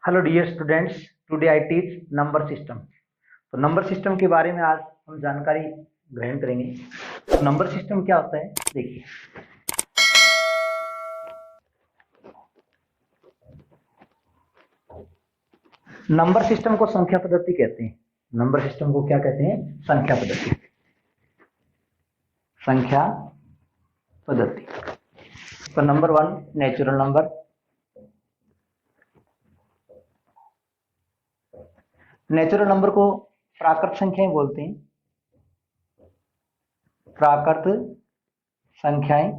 Hello dear students, today I teach number system. तो number system के बारे में आज हम जानकारी ग्रहण करेंगे। तो नंबर सिस्टम क्या होता है, देखिए। नंबर सिस्टम को संख्या पद्धति कहते हैं। नंबर सिस्टम को क्या कहते हैं? संख्या पद्धति। संख्या पद्धति। तो number 1 natural number. Natural number को प्राकृत संख्याएं बोलते हैं। प्राकृत संख्याएं।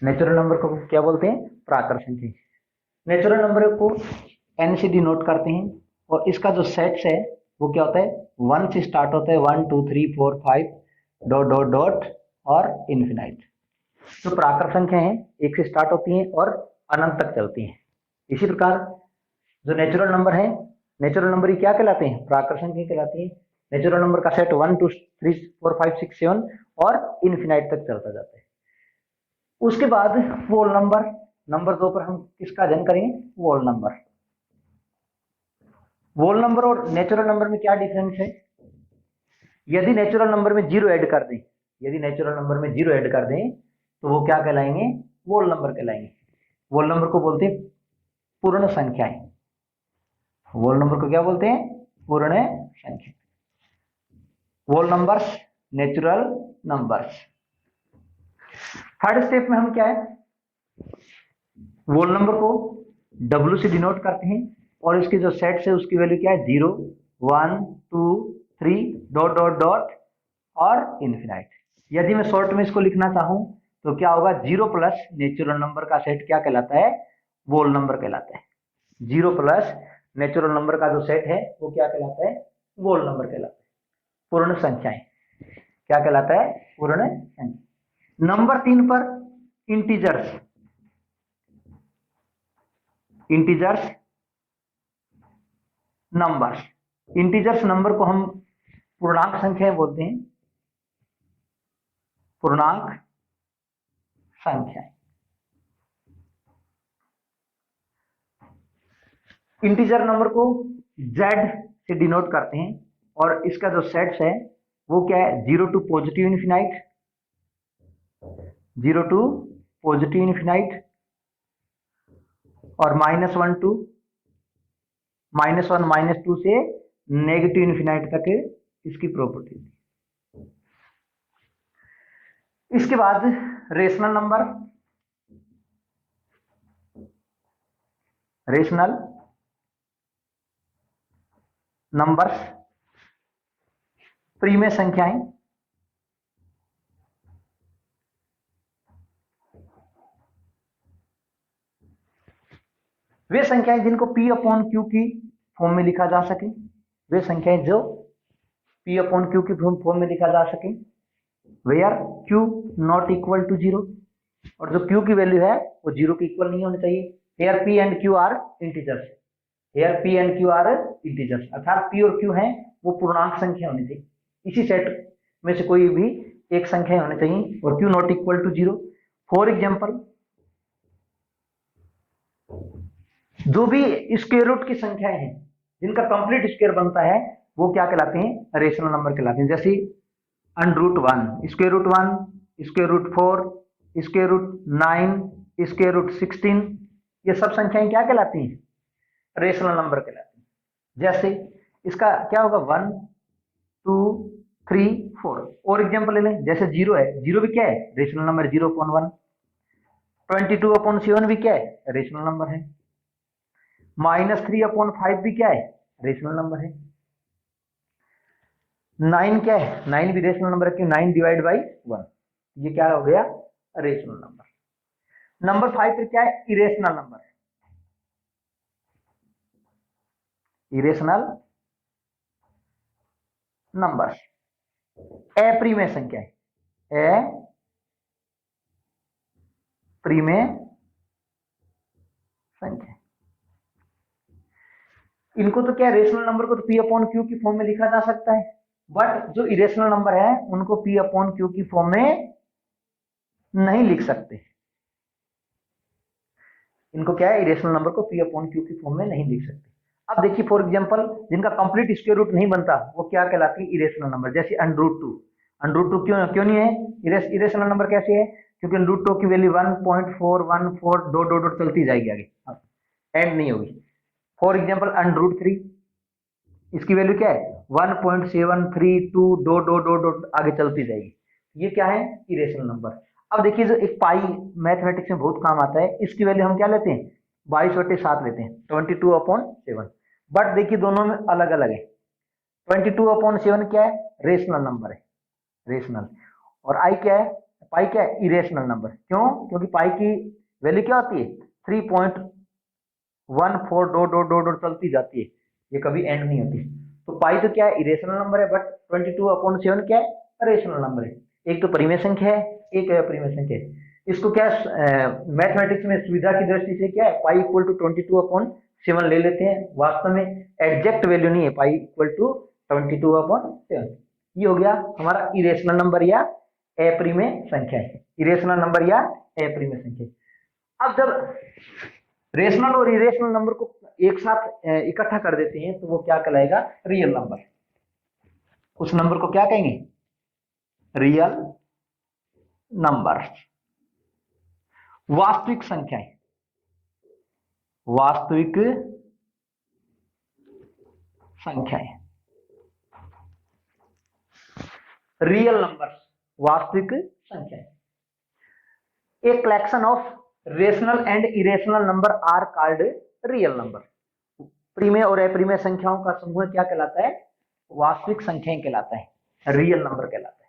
नेचुरल नंबर को क्या बोलते हैं? प्राकृत संख्याएं। नेचुरल नंबर को n से डिनोट करते हैं और इसका जो सेट्स है वो क्या होता है? 1 से स्टार्ट होता है, 1 2 3 4 5 डॉट डॉट डॉट और इन्फिनाइट। जो प्राकृत संख्या है 1 से स्टार्ट होती हैं और अनंत तक चलती हैं। इसी प्रकार जो नेचुरल नंबर है, नेचुरल नंबर ही क्या कहलाते हैं? प्राकृत संख्या कहलाती है। नेचुरल नंबर का सेट 1 2 3 4 5 6 7 और इन्फिनाइट तक चलता जाता है। उसके बाद वोल नंबर। नंबर 2 पर हम किसका अध्ययन करेंगे? वोल नंबर। वोल नंबर और नेचुरल नंबर में क्या डिफरेंस है? यदि नेचुरल नंबर में जीरो ऐड कर दें, यदि नेचुरल नंबर में जीरो ऐड कर दें तो वो क्या कहलाएंगे? वोल नंबर कहलाएंगे। वोल नंबर को बोलते हैं पूर्ण संख्याएं। वोल नंबर को क्या बोलते हैं? पूर्ण संख्या। Whole numbers, natural numbers. Third step में हम क्या है? वोल नंबर को W से डिनोट करते हैं और इसके जो सेट्स है उसकी वैल्यू क्या है? 0 1 2 3 डॉट डॉट डॉट और इन्फिनाइट। यदि मैं शॉर्ट में इसको लिखना चाहूं तो क्या होगा? 0 प्लस नेचुरल नंबर का सेट क्या कहलाता है? वोल नंबर कहलाता है। 0 प्लस नेचुरल नंबर का जो सेट है वो क्या कहलाता है? वोल नंबर कहलाता है। पूर्ण संख्याएं क्या कहलाता है? पूर्ण संख्या। नंबर 3 पर integers. Integers numbers. Integers number को हम पूर्णांक संख्याएं बोलते हैं। पूर्णांक संख्याएं। इंटीजर नंबर को Z से डिनोट करते हैं और इसका जो सेट्स है वो क्या है? 0 to positive infinite, 0 to positive infinite और -1 टू -1 -2 से नेगेटिव इन्फिनाइट तक इसकी प्रॉपर्टी। इसके बाद रेशनल नंबर। रेशनल नंबर्स प्रीमेय संख्याएं। वे संख्याएं जिनको P अपॉन Q की फॉर्म में लिखा जा सके। वे संख्याएं जो P अपॉन Q की फॉर्म में लिखा जा सके। Where Q not equal to 0, और जो Q की वैल्यू है वो 0 के इक्वल नहीं होनी चाहिए। Here P and Q are integers. Here P and Q are integers, अर्थात P और Q हैं वो पूर्णांक संख्या होनी चाहिए। इसी सेट में से कोई भी एक संख्या होनी चाहिए और Q not equal to 0। For example, जो भी स्क्वायर रूट की संख्याएं हैं जिनका कंप्लीट स्क्वायर बनता है वो क्या कहलाते हैं? रेशनल नंबर कहलाते हैं। जैसे √1, square root 1, square root 4, square root 9, square root 16, ये सब संख्याएं क्या कहलाती हैं? रेशनल नंबर कहलाती हैं। जैसे इसका क्या होगा? 1 2 3 4। और एग्जाम्पल ले लें, जैसे 0 है, 0 भी क्या है? Rational number, 0/1। 22/7 भी क्या है? रेशनल नंबर है। -3/5 भी क्या है? रेशनल नंबर है। 9 क्या है? 9 भी रेशनल नंबर है, 9/1। ये क्या हो गया? Rational number. नंबर 5 पे क्या है? Irrational number. इरेशनल नंबर अप्रिमेय संख्या है। अप्रिमेय संख्या। इनको तो क्या, रेशनल नंबर को तो P अपॉन Q की फॉर्म में लिखा जा सकता है, बट जो इरेशनल नंबर है उनको P अपॉन Q की फॉर्म में नहीं लिख सकते। इनको क्या है, इरेशनल नंबर को p अपॉन क्यू की फॉर्म में नहीं लिख सकते। अब देखिए फॉर एग्जांपल जिनका कंप्लीट स्क्वायर रूट नहीं बनता वो क्या कहलाती है, इरेशनल नंबर। जैसे √2, √2 क्यों नहीं है इरेशनल नंबर, कैसे है, क्योंकि √2 की वैल्यू 1.414 डॉट डॉट डॉट चलती जाएगी आगे, एंड नहीं होगी। फॉर एग्जांपल √3, इसकी वैल्यू क्या है 1.732 डॉट डॉट डॉट डॉट आगे चलती जाएगी। ये क्या है, इरेशनल नंबर। अब देखिए जो एक पाई मैथमेटिक्स में बहुत काम आता है, इसकी वैल्यू हम क्या लेते हैं 22/7 लेते हैं, 22/7। बट देखिए दोनों में अलग अलग है। 22/7 क्या है, रेशनल नंबर है, रेशनल। और आई क्या है, पाई क्या है, इरेशनल नंबर। क्यों, क्योंकि पाई की वैल्यू क्या होती है 3.14 डॉट डॉट डॉट डॉट चलती जाती है, ये कभी एंड नहीं होती। तो पाई तो क्या है, इरेशनल नंबर है, बट 22/7 क्या है, रेशनल नंबर है। एक तो परिमेय संख्या है, एक अपरिमेय संख्या है। इसको क्या मैथमेटिक्स में सुविधा की दृष्टि से क्या है, पाई इक्वल टू 22/7 ले लेते हैं। वास्तव में एग्जैक्ट वैल्यू नहीं है, पाई इक्वल टू 22/7। ये हो गया हमारा इरेशनल नंबर या अपरिमेय संख्या है, इरेशनल नंबर या अपरिमेय संख्या। अब जब रेशनल और इरेशनल नंबर को एक साथ इकट्ठा कर देते हैं तो वो क्या कहलाएगा, रियल नंबर। उस नंबर को क्या कहेंगे, रियल नंबर। वास्तविक संख्याएं, वास्तविक संख्याएं, रियल नंबर, वास्तविक संख्याएं। A collection of rational and irrational number are called real number. परिमेय और अपरिमेय संख्याओं का समूह क्या कहलाता है, वास्तविक संख्याएं कहलाता है, रियल नंबर कहलाता है।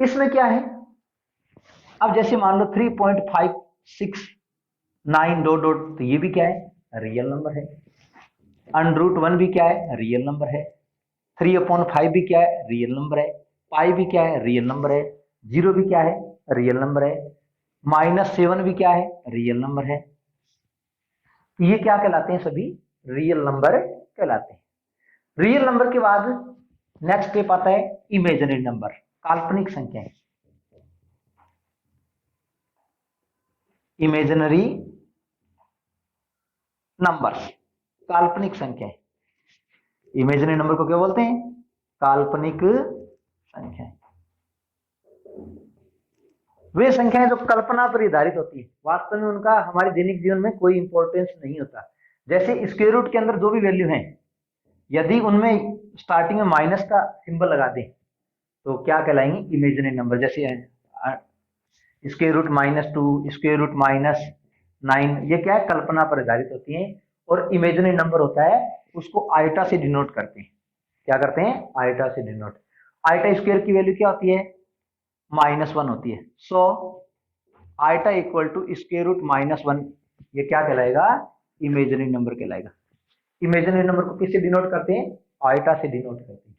इसमें क्या है, अब जैसे मान लो 3.569 डॉट डॉट, तो ये भी क्या है, रियल नंबर है। √1 भी क्या है, रियल नंबर है। 3/5 भी क्या है, रियल नंबर है। पाई भी क्या है, रियल नंबर है। 0 भी क्या है, रियल नंबर है। -7 भी क्या है, रियल नंबर है। ये क्या कहलाते हैं, सभी रियल नंबर कहलाते हैं। रियल नंबर के बाद नेक्स्ट स्टेप आता है इमेजिनरी नंबर, काल्पनिक संख्याएं, इमेजिनरी नंबर, काल्पनिक संख्याएं। इमेजिनरी नंबर को क्या बोलते हैं, काल्पनिक संख्याएं। वे संख्याएं जो कल्पना पर आधारित होती है, वास्तव में उनका हमारे दैनिक जीवन में कोई इंपॉर्टेंस नहीं होता। जैसे स्क्वायर रूट के अंदर जो भी वैल्यू है, यदि उनमें स्टार्टिंग में माइनस का सिंबल लगा दें तो क्या कहलाएंगे, इमेजिनरी नंबर। जैसे स्क्वायर रूट -2, स्क्वायर रूट -9, ये क्या है, कल्पना पर आधारित होती है। और इमेजिनरी नंबर होता है उसको आइटा से डिनोट करते हैं। क्या करते हैं, आइटा से डिनोट। आइटा स्क्वायर की वैल्यू क्या होती है, -1 होती है। So iota equal to square root -1, ये क्या कहलाएगा, इमेजिनरी नंबर कहलाएगा। इमेजिनरी नंबर को किससे डिनोट करते हैं, आइटा से डिनोट करते हैं।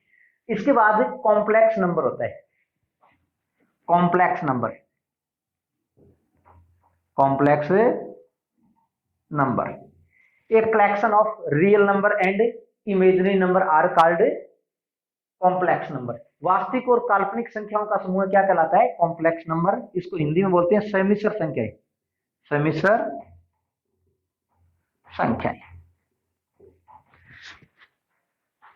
इसके बाद कॉम्प्लेक्स नंबर होता है, कॉम्प्लेक्स नंबर, कॉम्प्लेक्स नंबर। एक collection of real number and imaginary number are called complex number. वास्तविक और काल्पनिक संख्याओं का समूह क्या कहलाता है, कॉम्प्लेक्स नंबर। इसको हिंदी में बोलते हैं सम्मिश्र संख्याएं, सम्मिश्र संख्याएं।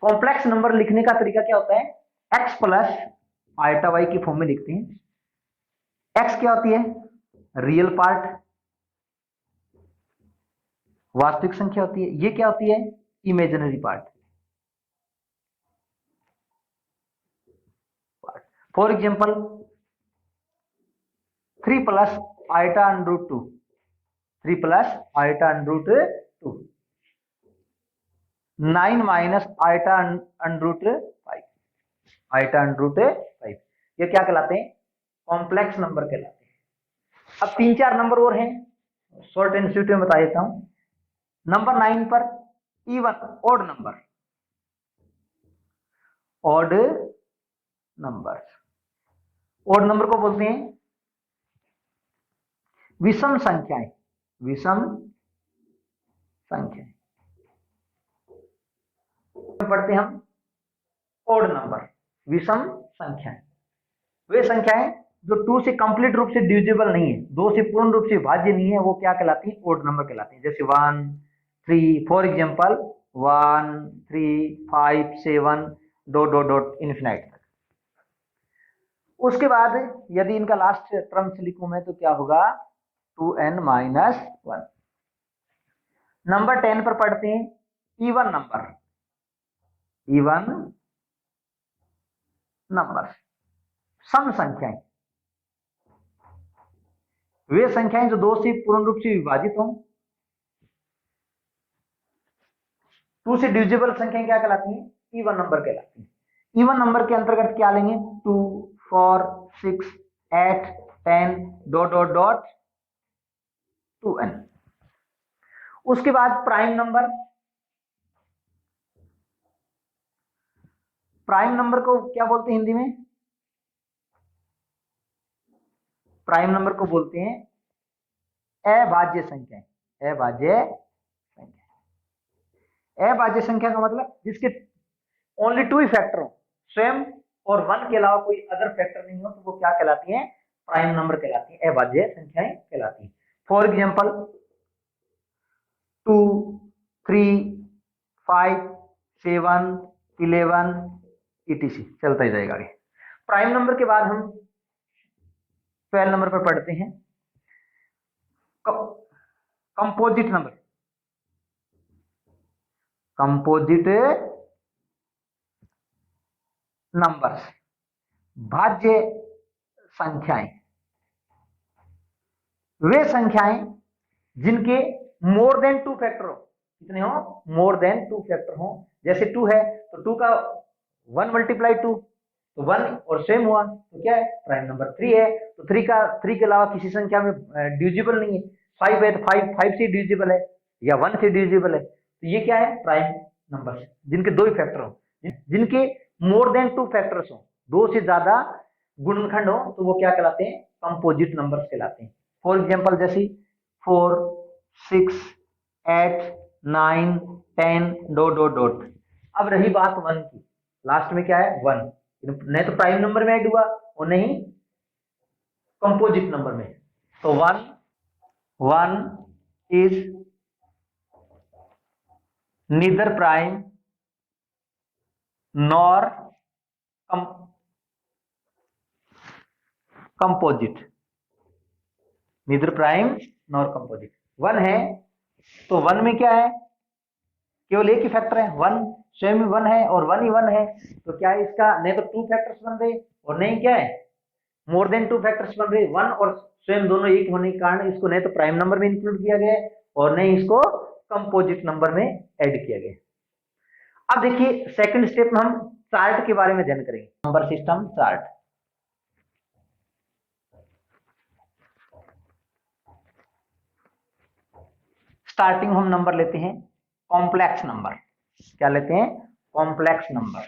कॉम्प्लेक्स नंबर लिखने का तरीका क्या होता है, x प्लस आइटा वाई की फॉर्म में लिखते हैं। x क्या होती है, रियल पार्ट, वास्तविक संख्या होती है। ये क्या होती है, imaginary part. For example 3 plus iota √2, 3 plus iota √2, 9 minus iota √5, iota √5, ये क्या कहलाते हैं, कॉम्प्लेक्स नंबर कहलाते हैं। अब 3-4 नंबर और हैं, शॉर्ट एंड स्वीट में बता देता हूं। नंबर 9 पर even odd number, odd number, odd number को बोलते हैं विषम संख्याएं, विषम संख्याएं। पढ़ते हम ऑड नंबर, विषम संख्याएं। वे संख्याएं जो 2 से कंप्लीट रूप से डिविजिबल नहीं है, 2 से पूर्ण रूप से विभाज्य नहीं है, वो क्या कहलाती है? ओड नंबर कहलाती है। जैसे 1 3 for example 1 3 5 7 dot dot dot infinite तक। उसके बाद यदि इनका लास्ट टर्म्स लिखूं मैं तो क्या होगा? 2n-1। नंबर 10 पर पढ़ते हैं इवन नंबर। इवन नंबर सम संख्याएं, वे संख्याएं जो 2 से पूर्ण रूप से विभाजित हों। 2 से डिविजिबल संख्याएं क्या कहलाती हैं? इवन नंबर कहलाती हैं। इवन नंबर के अंतर्गत क्या लेंगे? 2 4 6 8 10 डॉट डॉट डॉट 2n। उसके बाद प्राइम नंबर। प्राइम नंबर को क्या बोलते हैं हिंदी में? प्राइम नंबर को बोलते हैं अभाज्य संख्या। अभाज्य संख्या, अभाज्य संख्या का मतलब जिसके ओनली 2 ही फैक्टर हो, स्वयं और 1 के अलावा कोई अदर फैक्टर नहीं हो, तो वो क्या कहलाती है? प्राइम नंबर कहलाती है, अभाज्य संख्याएं कहलाती है। फॉर एग्जांपल 2 3 5 7 11 etc चलता ही जाएगा आगे। प्राइम नंबर के बाद हम 12 नंबर पर पढ़ते हैं कंपोजिट नंबर। कंपोजिट नंबर्स, भाज्य संख्याएं, वे संख्याएं जिनके मोर देन 2 फैक्टर हो। कितने हो? मोर देन 2 फैक्टर हो। जैसे 2 है तो 2 का 1 मल्टीप्लाई 2 तो 1 और सेम हुआ, तो क्या है? Prime number. 3 है तो 3 के अलावा किसी संख्या में डिविजिबल नहीं है। 5 है तो 5 से डिविजिबल है या 1 से डिविजिबल है, तो ये क्या है? प्राइम नंबर जिनके 2 ही फैक्टर हो। जिनके मोर देन 2 फैक्टर्स हो, 2 से ज्यादा गुणनखंड हो, तो वो क्या कहलाते हैं? कंपोजिट नंबर्स कहलाते हैं। फॉर एग्जांपल जैसे 4 6 8 9 10 डॉट डॉट डॉट। अब रही बात 1 की, लास्ट में क्या है? 1। नहीं तो प्राइम नंबर में ऐड हुआ और नहीं कंपोजिट नंबर में। तो 1 is neither prime nor composite. Neither prime nor composite. 1 है तो 1 में क्या है? केवल एक ही फैक्टर है, 1 स्वयं 1 है और 1 ही 1 है, तो क्या है इसका? नहीं तो 2 फैक्टर्स बन रहे और नहीं क्या है? मोर देन 2 फैक्टर्स बन रहे। 1 और स्वयं दोनों एक होने के कारण इसको नहीं तो प्राइम नंबर में इंक्लूड किया गया और नहीं इसको कंपोजिट नंबर में ऐड किया गया। अब देखिए सेकंड स्टेप में हम चार्ट के बारे में ध्यान करेंगे। Number system chart. स्टार्टिंग हम नंबर लेते हैं कॉम्प्लेक्स नंबर। क्या लेते हैं? Complex number.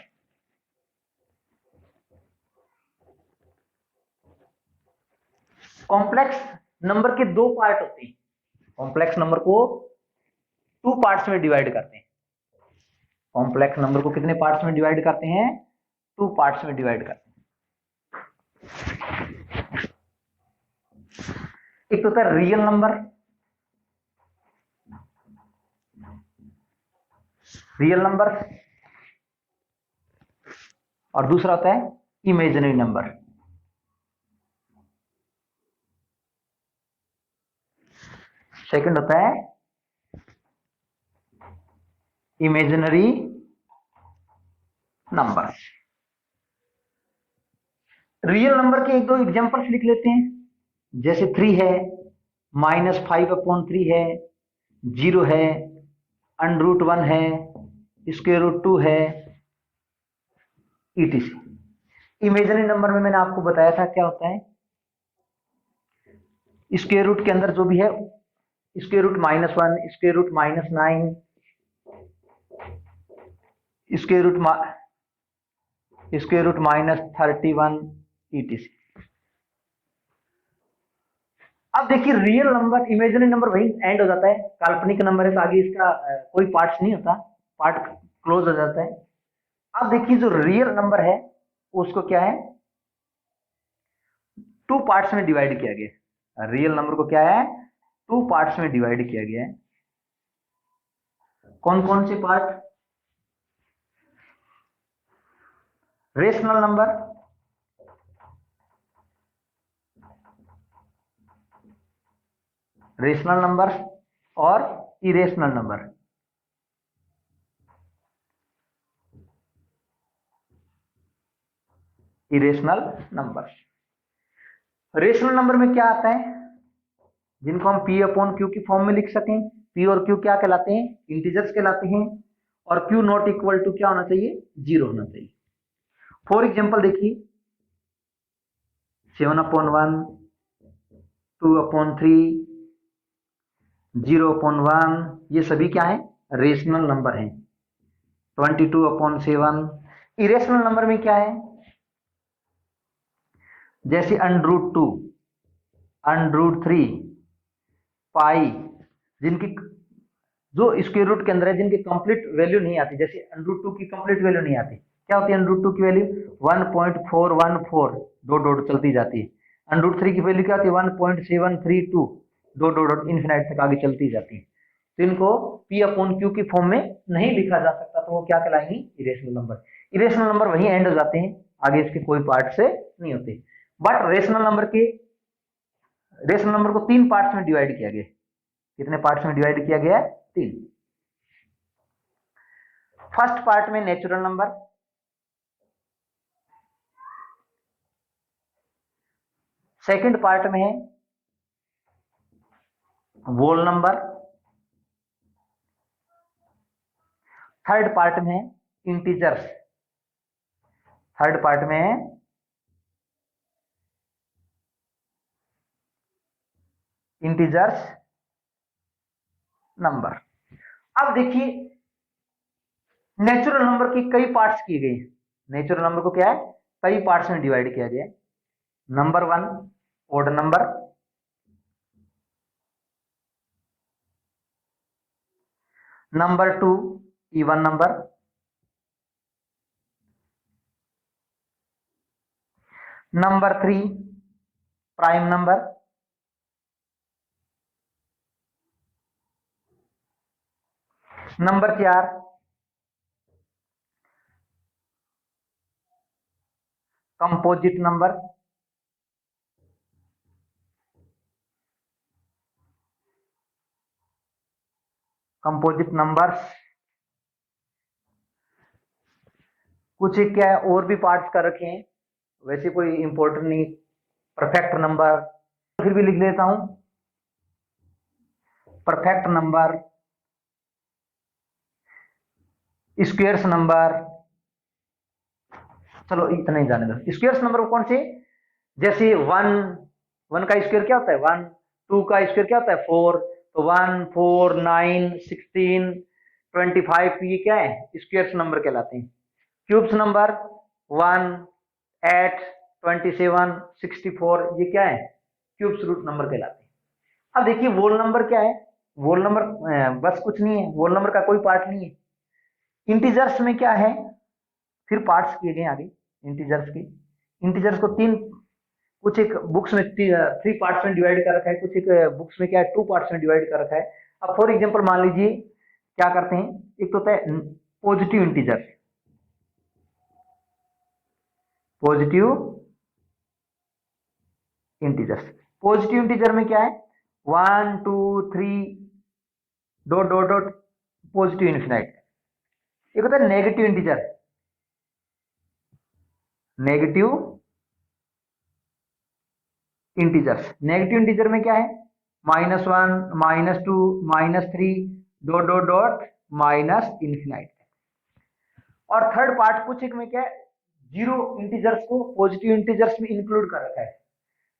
कॉम्प्लेक्स नंबर के 2 पार्ट होते हैं। कॉम्प्लेक्स नंबर को 2 पार्ट्स में डिवाइड करते हैं। कॉम्प्लेक्स नंबर को कितने पार्ट्स में डिवाइड करते हैं? 2 पार्ट्स में डिवाइड करते हैं। एक तो होता है रियल नंबर, रियल नंबर, और दूसरा होता है इमेजिनरी नंबर। सेकंड होता है इमेजिनरी नंबर। रियल नंबर के 1-2 एग्जांपल्स लिख लेते हैं। जैसे 3 है, -5/3 है, 0 है, √1 है, √2 है, etc। इमेजिनरी नंबर में मैंने आपको बताया था क्या होता है? स्क्वायर रूट के अंदर जो भी है, square root -1, square root -9, square root -31 etc। अब देखिए रियल नंबर इमेजिनरी नंबर वही एंड हो जाता है। काल्पनिक नंबर है तो आगे इसका कोई पार्ट्स नहीं होता, पार्ट क्लोज हो जाता है। अब देखिए जो रियल नंबर है उसको क्या है? टू पार्ट्स में डिवाइड किया गया। रियल नंबर को क्या है, टू पार्ट्स में डिवाइड किया गया है। कौन कौन से part, rational number, rational number और irrational number. Irrational number, rational number में क्या आता है, जिनको हम P अपॉन Q की फॉर्म में लिख सकें। P और Q क्या कहलाते हैं, इंटीजर्स कहलाते हैं, और Q नॉट इक्वल टू क्या होना चाहिए, 0 होना चाहिए। फॉर एग्जाम्पल देखिए 7/1, 2/3, 0/1, ये सभी क्या है, रेशनल नंबर हैं। 22/7। इरेशनल नंबर में क्या है, जैसे √2, √3, पाई, जिनकी जो स्क्वायर रूट के अंदर है, जिनकी कंप्लीट वैल्यू नहीं आती, जैसे √2 की कंप्लीट वैल्यू नहीं आती, क्या होती है √2 की वैल्यू 1.414, डॉट डॉट चलती जाती है। √3 की वैल्यू क्या होती है 1.732, डॉट डॉट इन्फिनाइट तक आगे चलती जाती है। तो इनको P अपॉन Q की फॉर्म में नहीं लिखा जा सकता, तो वो क्या कहलाएंगे, इरेशनल नंबर। इरेशनल नंबर वहीं एंड हो जाते हैं, आगे इसके कोई पार्ट से नहीं होते। बट रेशनल नंबर को 3 पार्ट्स में डिवाइड किया गया। कितने पार्ट्स में डिवाइड किया गया है, 3। फर्स्ट पार्ट में नेचुरल नंबर, सेकंड पार्ट में है वोल नंबर, थर्ड पार्ट में है इंटीजर्स, थर्ड पार्ट में है इंटीजर्स नंबर। अब देखिए नेचुरल नंबर की कई पार्ट्स किए गए। नेचुरल नंबर को क्या है, कई पार्ट्स में डिवाइड किया गया है। Number 1 odd number, number 2 even number, number 3 prime number, number 4 composite number, composite numbers. कुछ क्या है और भी पार्ट्स कर रखे हैं, वैसे कोई इंपॉर्टेंट नहीं। परफेक्ट नंबर, फिर भी लिख लेता हूं, परफेक्ट नंबर, स्क्वेयर्स नंबर, चलो इतना ही जाने दो। स्क्वेयर्स नंबर कौन से, जैसे 1 का स्क्वायर क्या होता है 1, 2 का स्क्वायर क्या होता है 4, तो 1, 4, 9, 16, 25, ये क्या है स्क्वेयर्स नंबर कहलाते हैं। क्यूब्स नंबर 1, 8, 27, 64, ये क्या है क्यूब्स रूट नंबर कहलाते हैं। अब देखिए वोल नंबर क्या है, वोल नंबर बस कुछ नहीं है, वोल नंबर का कोई पार्ट नहीं है। इंटीजर्स में क्या है, फिर पार्ट्स किए गए आगे इंटीजर्स के। इंटीजर्स को 3, कुछ एक बुक्स में 3 पार्ट्स में डिवाइड कर रखा है, कुछ एक बुक्स में क्या है 2 पार्ट्स में डिवाइड कर रखा है। अब फॉर एग्जांपल मान लीजिए क्या करते हैं, एक तो होता है positive integer, positive integers. Positive integer में क्या है 1, 2, 3 dot dot dot positive infinite. एक होता है negative integer, negative integers. Negative integer में क्या है -1, -2, -3 dot dot dot minus infinite. और थर्ड पार्ट कुछ एक में क्या है जीरो इंटीजर्स को पॉजिटिव इंटीजर्स में इंक्लूड कर रखा है,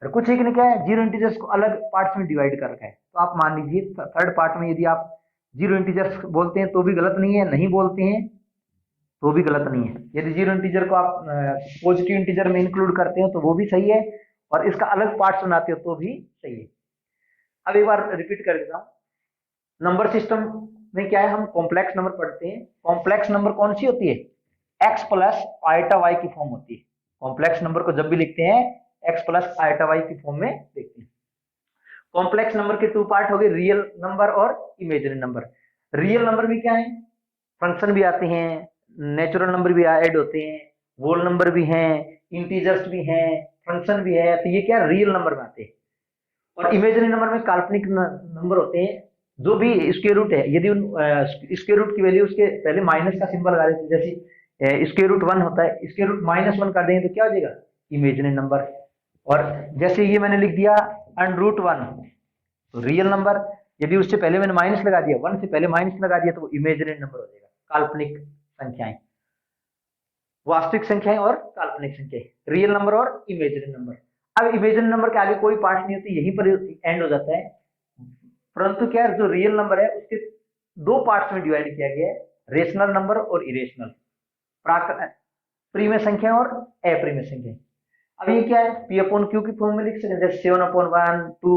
और कुछ एक ने क्या है जीरो इंटीजर्स को अलग पार्ट्स में डिवाइड कर रखा है। तो आप मान लीजिए थर्ड पार्ट में यदि आप जीरो इंटीजर्स बोलते हैं तो भी गलत नहीं है, नहीं बोलते हैं तो भी गलत नहीं है। यदि जीरो इंटीजर को आप पॉजिटिव इंटीजर में इंक्लूड करते हो तो वो भी सही है, और इसका अलग पार्ट बनाते हो तो भी सही है। अब एक बार रिपीट कर देता हूं। नंबर सिस्टम में क्या है, हम कॉम्प्लेक्स नंबर पढ़ते हैं। कॉम्प्लेक्स नंबर कौन सी होती है, x प्लस आइटा y की फॉर्म होती है। कॉम्प्लेक्स नंबर को जब भी लिखते हैं x प्लस आइटा वाई की फॉर्म में देखते हैं। कॉम्प्लेक्स नंबर के टू पार्ट हो गए, रियल नंबर और इमेजिनरी नंबर। रियल नंबर भी क्या है, फंक्शन भी आते हैं, नेचुरल नंबर भी ऐड होते हैं, होल नंबर भी हैं, इंटीजर्स भी हैं, फंक्शन भी है, तो ये क्या रियल नंबर में आते हैं। और इमेजिनरी नंबर में काल्पनिक नंबर होते हैं, जो भी स्क्वायर रूट है, यदि उन स्क्वायर रूट की वैल्यू उसके पहले माइनस का सिंबल लगा देते हैं, जैसे स्क्वायर रूट 1 होता है, स्क्वायर रूट -1 कर देंगे तो क्या हो जाएगा, इमेजिनरी नंबर। और जैसे ये मैंने लिख दिया √1, तो रियल नंबर, यदि उससे पहले मैंने माइनस लगा दिया, 1 से पहले माइनस लगा दिया, तो वो इमेजिनरी नंबर हो जाएगा। काल्पनिक संख्याएं, वास्तविक संख्याएं और काल्पनिक संख्याएं, रियल नंबर और इमेजिनरी नंबर। अब इमेजिनरी नंबर के आगे कोई पार्ट नहीं होती, यहीं पर एंड हो जाता है। परंतु क्या है, जो रियल नंबर है उसके दो पार्ट्स में डिवाइड किया गया है, रेशनल नंबर और इरेशनल, प्रीमेय संख्या और अप्रीमेय संख्या। अब ये क्या है, p अपॉन q की फॉर्म में लिख सकते हैं, जैसे 7 अपॉन 1 2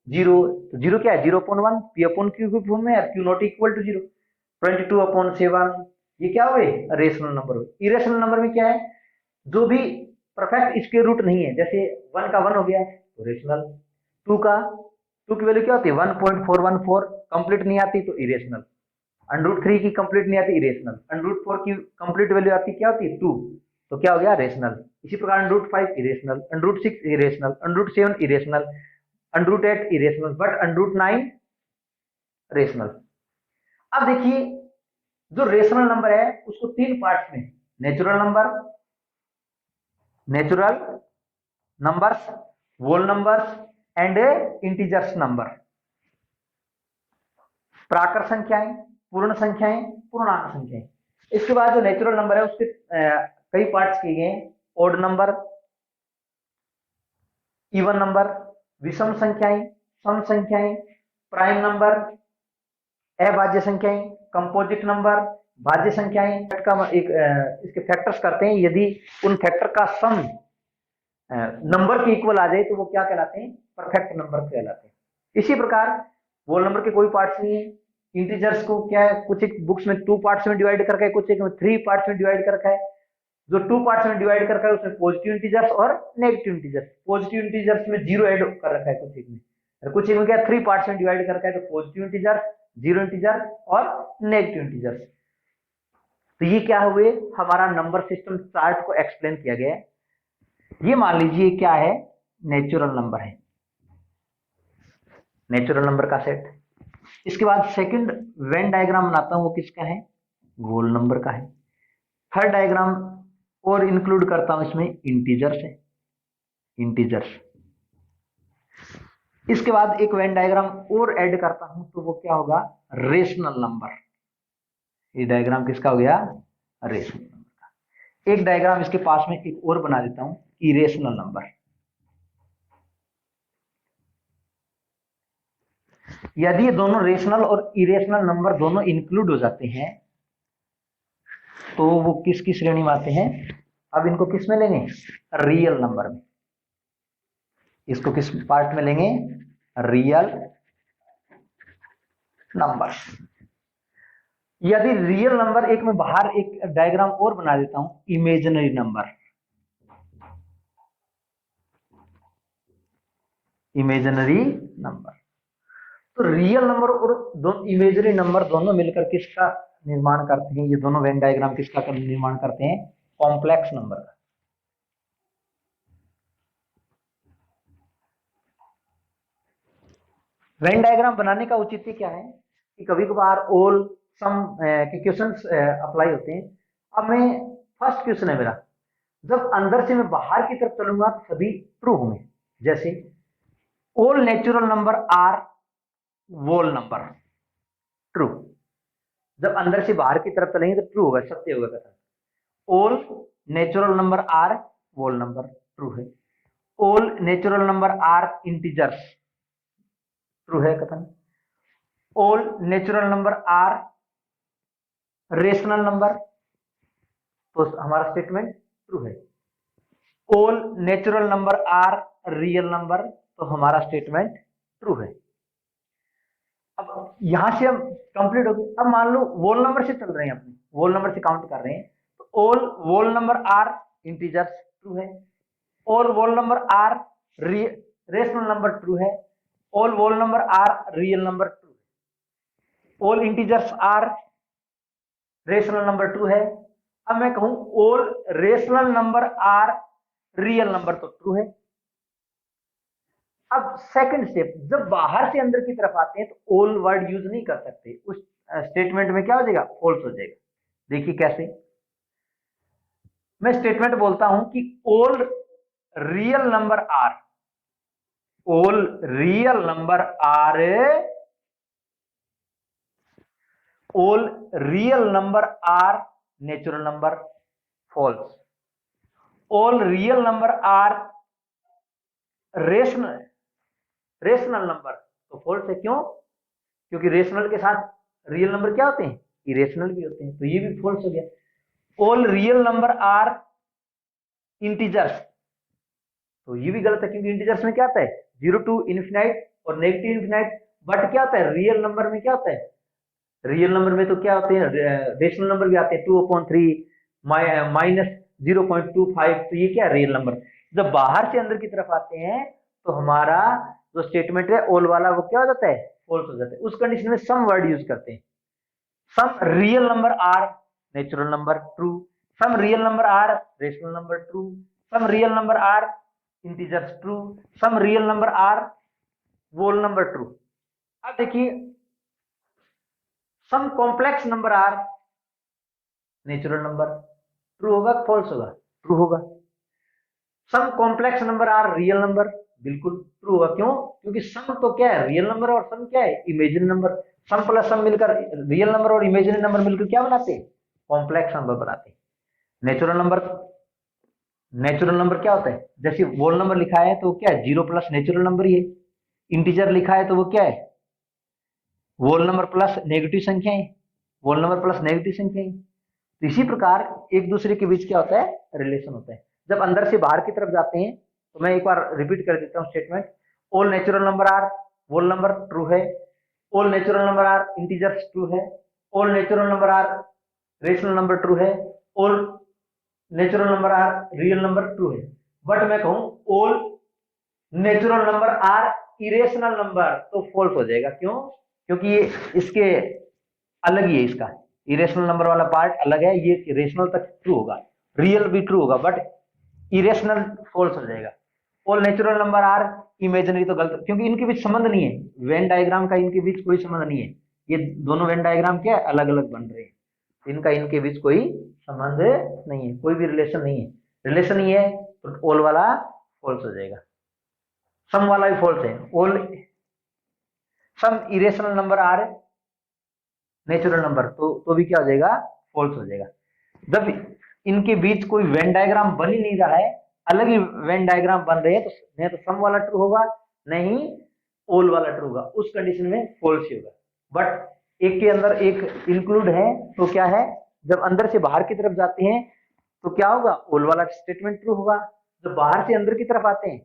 0, तो 0 क्या है, 0 अपॉन 1 p अपॉन q की फॉर्म में, q not equal to 0। 22 upon 7, ये क्या हुए, रेशनल नंबर हुए। इरेशनल नंबर में क्या है, जो भी परफेक्ट स्क्वायर रूट नहीं है, जैसे 1 का 1 हो गया तो रेशनल, 2 की वैल्यू क्या होती है 1.414, कंप्लीट नहीं आती तो इरेशनल, √3 की कंप्लीट नहीं आती इरेशनल, √4 की कंप्लीट वैल्यू आती क्या होती है 2, तो क्या हो गया रेशनल। इसी प्रकार √5 irrational, √6 irrational, √7 irrational, √8 irrational, but √9 rational. अब देखिए, जो रेशनल नंबर है उसको तीन पार्ट्स में, natural numbers, whole numbers and integers number, प्राकृत संख्याएं, पूर्ण संख्याएं, पूर्णांक संख्याएं। इसके बाद जो नेचुरल नंबर है उसके कई पार्ट्स किए गए, ओड नंबर, इवन नंबर, विषम संख्याएं, सम संख्याएं, प्राइम नंबर, अभाज्य संख्याएं, कंपोजिट नंबर, भाज्य संख्याएं। इसके फैक्टर्स करते हैं, यदि उन फैक्टर का सम नंबर के इक्वल आ जाए तो वो क्या कहलाते हैं, परफेक्ट नंबर कहलाते हैं। इसी प्रकार होल नंबर के कोई पार्ट्स नहीं है। इंटीजर्स को क्या है, कुछ एक बुक्स में 2 पार्ट्स में डिवाइड करके, कुछ एक में 3 पार्ट्स में डिवाइड करके है। जो 2 पार्ट्स में डिवाइड करके है उसमें पॉजिटिव इंटीजर्स और नेगेटिव इंटीजर्स। पॉजिटिव इंटीजर्स में 0 ऐड कर रखा है कुछ एक में, और कुछ एक में क्या 3 पार्ट्स में डिवाइड करके है, तो पॉजिटिव इंटीजर्स, 0 इंटीजर और नेगेटिव इंटीजर्स। तो ये क्या हुए, हमारा नंबर सिस्टम चार्ट को एक्सप्लेन किया गया है। ये मान लीजिए क्या है, नेचुरल नंबर है, नेचुरल नंबर का सेट। इसके बाद सेकंड वेन डायग्राम बनाता हूं, वो किसका है, होल नंबर का है। थर्ड डायग्राम और इंक्लूड करता हूं, इसमें इंटीजर्स है, इंटीजर्स। इसके बाद एक वेन डायग्राम और ऐड करता हूं, तो वो क्या होगा, रेशनल नंबर। ये डायग्राम किसका हो गया, रेशनल नंबर का। एक डायग्राम इसके पास में एक और बना देता हूं, इरेशनल नंबर। यदि ये दोनों रेशनल और इरेशनल नंबर दोनों इंक्लूड हो जाते हैं तो वो किसकी श्रेणी में आते हैं। अब इनको किस में लेंगे, रियल नंबर में। इसको किस पार्ट में लेंगे, रियल नंबर। यदि रियल नंबर, एक में बाहर एक डायग्राम और बना देता हूं, इमेजिनरी नंबर। इमेजिनरी नंबर, तो रियल नंबर और दोनों इमेजिनरी नंबर दोनों मिलकर किसका निर्माण करते हैं, ये दोनों वेन डायग्राम किसका निर्माण करते हैं, कॉम्प्लेक्स नंबर का। वेन डायग्राम बनाने का औचित्य क्या है कि कभी कभार ऑल सम के क्वेश्चंस अप्लाई होते हैं। अब मैं फर्स्ट क्वेश्चन है मेरा, जब अंदर से मैं बाहर की तरफ चलूंगा तो सभी ट्रू होंगे। जैसे all natural number are whole number, true. जब अंदर से बाहर की तरफ चलेंगे तो ट्रू होगा, सत्य होगा कथन। All natural number are whole number, true है। All natural number are integers, true है कथन। All natural number are rational number, तो हमारा स्टेटमेंट ट्रू है। All natural number are real number, तो हमारा स्टेटमेंट ट्रू है। अब यहां से हम कंप्लीट हो गए। अब मान लो वोल नंबर से चल रहे हैं, अपने वोल नंबर से काउंट कर रहे हैं, तो all whole number are integers, true है। All whole number are rational number true है, all whole number are real number true, all integers are rational number true है। अब मैं कहूं all rational number are real number, तो true है। अब second step, जब बाहर से अंदर की तरफ आते हैं तो ऑल वर्ड यूज नहीं कर सकते, उस स्टेटमेंट में क्या हो जाएगा, फॉल्स हो जाएगा। देखिए कैसे, मैं स्टेटमेंट बोलता हूं कि all real number are, all real number are, all real number are natural number, false. All real number are rational number, तो फॉल्स है। क्यों? क्योंकि रेशनल के साथ रियल नंबर क्या होते हैं, इरेशनल भी होते हैं, तो ये भी फॉल्स हो गया। All real number are integers, तो ये भी गलत है, क्योंकि इंटीजर्स में क्या आता है, 0 to इनफिनाइट और नेगेटिव इनफिनाइट। बट क्या होता है, रियल नंबर में क्या होता है, रियल नंबर में तो क्या होते हैं, रेशनल नंबर भी आते हैं, 2/3 माइनस 0.25, तो ये क्या है, रियल नंबर। जब बाहर से अंदर की तरफ आते हैं तो हमारा जो स्टेटमेंट है ऑल वाला, वो क्या हो जाता है, फॉल्स हो जाता है। उस कंडीशन में सम वर्ड यूज करते हैं, some real number are natural number true, some real number are rational number true, some real number are integers true, some real number are whole number true. अब देखिए, some complex number are natural number, true होगा false होगा, true होगा। Some complex number are real number, बिल्कुल true होगा। क्यों? क्योंकि सम तो क्या है, रियल नंबर, और सम क्या है, इमेजिनरी नंबर। सम प्लस सम मिलकर, रियल नंबर और इमेजिनरी नंबर मिलकर क्या बनाते हैं, कॉम्प्लेक्स नंबर बनाते हैं। नेचुरल नंबर क्या होता है, जैसे वोल नंबर लिखा है तो क्या है, 0 प्लस नेचुरल नंबर ही है। इंटीजर लिखा है तो वो क्या है, वोल नंबर प्लस नेगेटिव संख्याएं, वोल नंबर प्लस नेगेटिव संख्याएं। तो इसी प्रकार एक दूसरे के बीच क्या होता है, रिलेशन होता है। जब अंदर से बाहर की तरफ जाते हैं, तो मैं एक बार रिपीट कर देता हूं statement, all natural number are whole number true है, all natural number are integers true है, all natural number are rational number true है, all natural number are real number true है। बट मैं कहूं all natural number are irrational number, तो false हो जाएगा। क्यों? क्योंकि ये इसके अलग ही है, इसका इरेशनल नंबर वाला पार्ट अलग है, ये रेशनल तक ट्रू होगा, रियल भी ट्रू होगा, बट इरेशनल फॉल्स हो जाएगा। All natural number are imaginary, तो गलत, क्योंकि इनके बीच संबंध नहीं है, वेन डायग्राम का इनके बीच कोई संबंध नहीं है। ये दोनों वेन डायग्राम क्या है, अलग अलग बन रहे हैं, इनका इनके बीच कोई संबंध नहीं है, कोई भी रिलेशन नहीं है। रिलेशन नहीं है तो ऑल वाला फॉल्स हो जाएगा, सम वाला भी फॉल्स है। All some irrational number are natural number, तो भी क्या हो जाएगा, फॉल्स हो जाएगा। जब इनके बीच कोई वेन डायग्राम बन ही नहीं रहा है, अलग ही वेन डायग्राम बन रहे हैं, तो नहीं तो सम वाला ट्रू होगा, नहीं ऑल वाला ट्रू होगा, उस कंडीशन में फॉल्स ही होगा। बट एक के अंदर एक इंक्लूड है, तो क्या है, जब अंदर से बाहर की तरफ जाते हैं तो क्या होगा, ऑल वाला स्टेटमेंट ट्रू होगा। जब बाहर से अंदर की तरफ आते हैं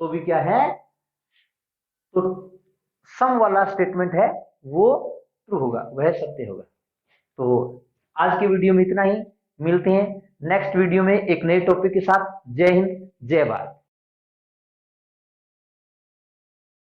तो भी क्या है, तो सम वाला स्टेटमेंट है वो ट्रू होगा, वह सत्य होगा। तो आज की वीडियो में इतना ही, मिलते हैं नेक्स्ट वीडियो में एक नए टॉपिक के साथ। जय हिंद, जय भारत।